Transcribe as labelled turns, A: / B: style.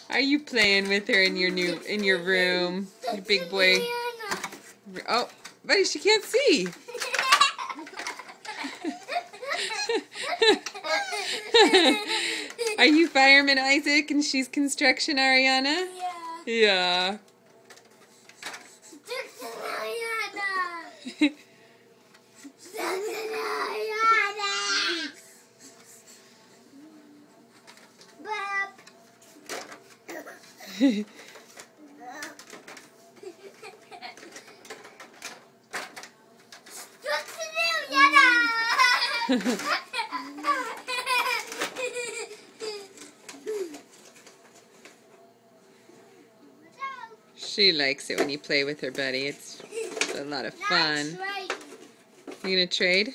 A: Are you playing with her in your room, you big boy? Oh, buddy, she can't see. Are you Fireman Isaac and she's Construction Ariana?
B: Yeah.
A: Yeah. She likes it when you play with her, buddy. It's a lot of fun. You gonna trade?